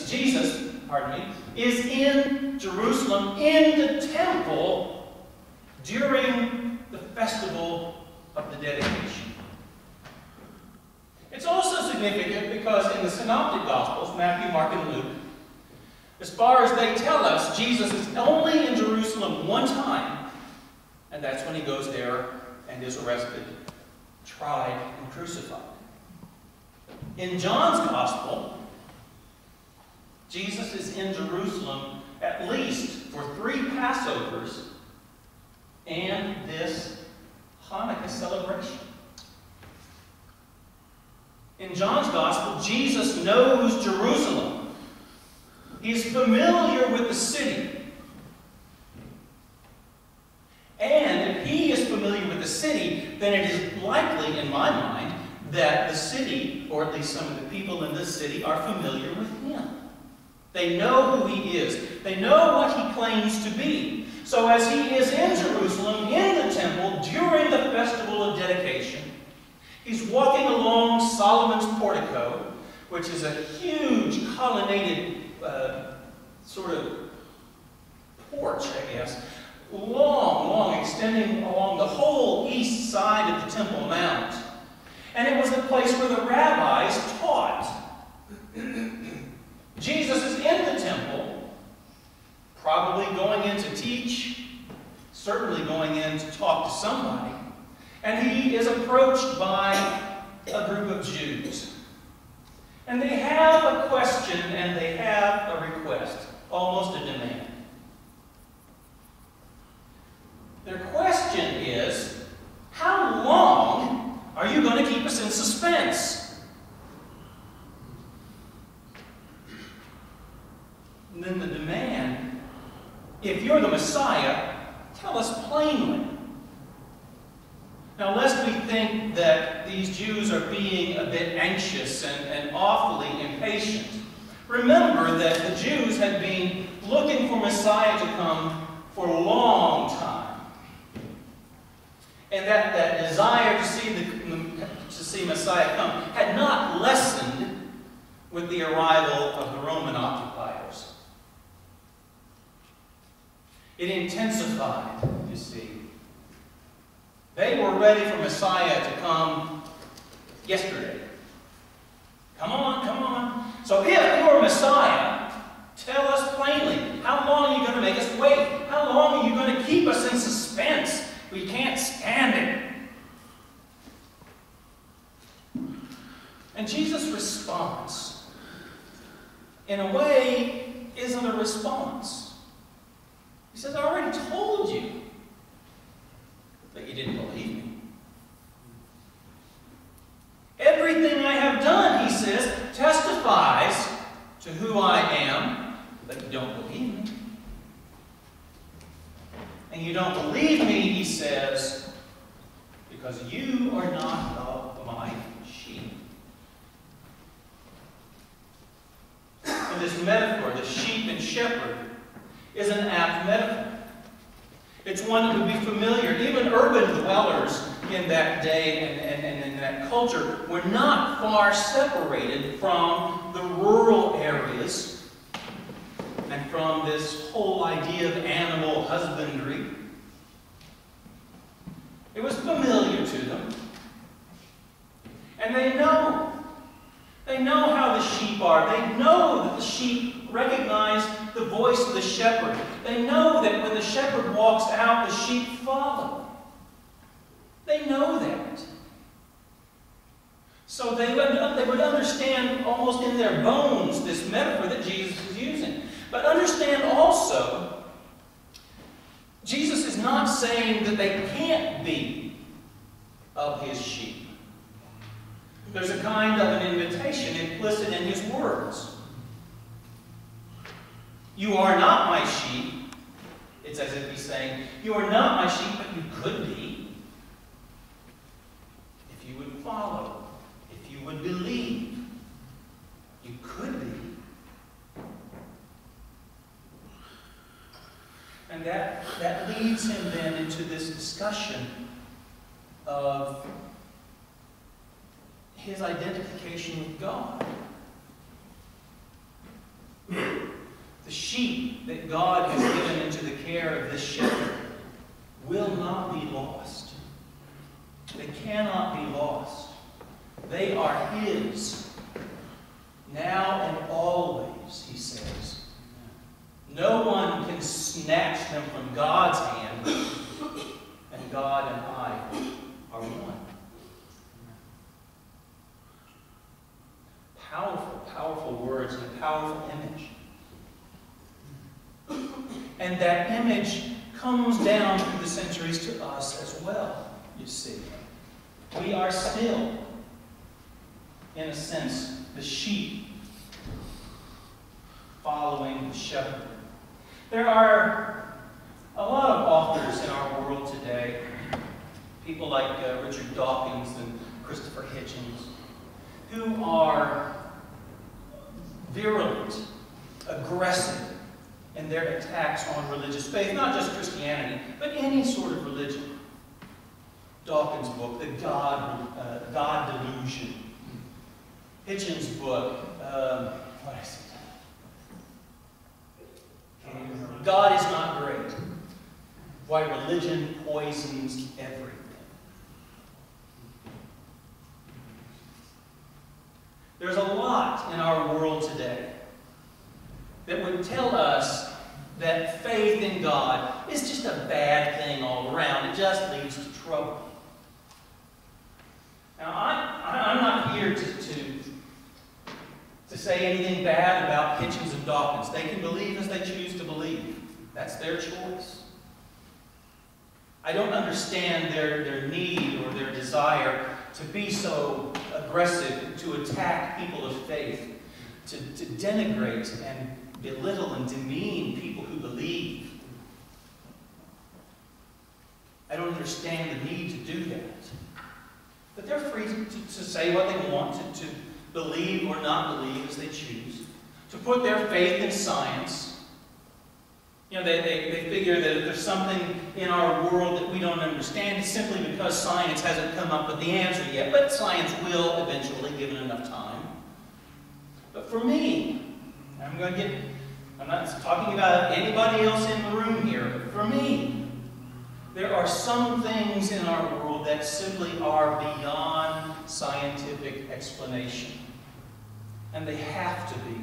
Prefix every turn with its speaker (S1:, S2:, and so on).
S1: Jesus, is in Jerusalem in the temple during the festival of the dedication. It's also significant because in the Synoptic Gospels, Matthew, Mark, and Luke, as far as they tell us, Jesus is only in Jerusalem one time, and that's when he goes there and is arrested, tried, and crucified. In John's Gospel, Jesus is in Jerusalem at least for 3 Passovers and this Hanukkah celebration. In John's Gospel, Jesus knows Jerusalem. He is familiar with the city. And if he is familiar with the city, then it is likely, in my mind, that the city, or at least some of the people in this city, are familiar with him. They know who he is. They know what he claims to be. So as he is in Jerusalem, in the temple, during the festival of dedication, he's walking along Solomon's portico, which is a huge colonnaded sort of porch, I guess, long, extending along the whole east side of the Temple Mount. And it was the place where the rabbis taught. Jesus is in the temple, probably going in to teach, certainly going in to talk to somebody. And he is approached by a group of Jews. And they have a question and they have a request, almost a demand. Their question is, how long are you going to keep us in suspense? And then the demand, if you're the Messiah, tell us plainly. Now, lest we think that these Jews are being a bit anxious and awfully impatient, remember that the Jews had been looking for Messiah to come for a long time. And that desire to see Messiah come had not lessened with the arrival of the Roman occupiers. It intensified, you see. They were ready for Messiah to come yesterday. Come on, come on. So if you're Messiah, tell us plainly, how long are you going to make us wait? How long are you going to keep us in suspense? We can't stand it. And Jesus' response, in a way, isn't a response. He says, I already told you, but you didn't believe me. Everything I have done, he says, testifies to who I am, but you don't believe me. And you don't believe me, he says, because you are not of my sheep. And this metaphor, the sheep and shepherd, is an apt metaphor. It's one that would be familiar. Even urban dwellers in that day and in that culture were not far separated from the rural areas and from this whole idea of animal husbandry. It was familiar to them. And they know. They know how the sheep are. They know that the sheep recognize the voice of the shepherd. They know that when the shepherd walks out, the sheep follow. They know that. So they would understand almost in their bones this metaphor that Jesus is using. But understand also, Jesus is not saying that they can't be of his sheep. There's a kind of an invitation implicit in his words. You are not my sheep. It's as if he's saying, you are not my sheep, but you could be. If you would follow, if you would believe, you could be. And that leads him then into this discussion of his identification with God. sheep that God has given into the care of this shepherd will not be lost. They cannot be lost. They are his, now and always, he says. No one can snatch them from God's hand, and God and I are one. Powerful, powerful words and a powerful image. And that image comes down through the centuries to us as well, you see. We are still, in a sense, the sheep following the shepherd. There are a lot of authors in our world today, people like Richard Dawkins and Christopher Hitchens, who are virulent, aggressive in their attacks on religious faith, not just Christianity, but any sort of religion. Dawkins' book, The God Delusion. Hitchens' book, what is it? God is Not Great. Why Religion Poisons Everything. There's a lot in our world today that would tell us that faith in God is just a bad thing all around. It just leads to trouble. Now, I'm not here to say anything bad about Hitchens and Dawkins. They can believe as they choose to believe. That's their choice. I don't understand their need or their desire to be so aggressive, to attack people of faith, to denigrate and belittle and demean people who believe. I don't understand the need to do that. But they're free to say what they want, to believe or not believe as they choose, to put their faith in science. You know, they figure that if there's something in our world that we don't understand, it's simply because science hasn't come up with the answer yet. But science will eventually, given enough time. But for me, I'm not talking about anybody else in the room here, but for me, there are some things in our world that simply are beyond scientific explanation. And they have to be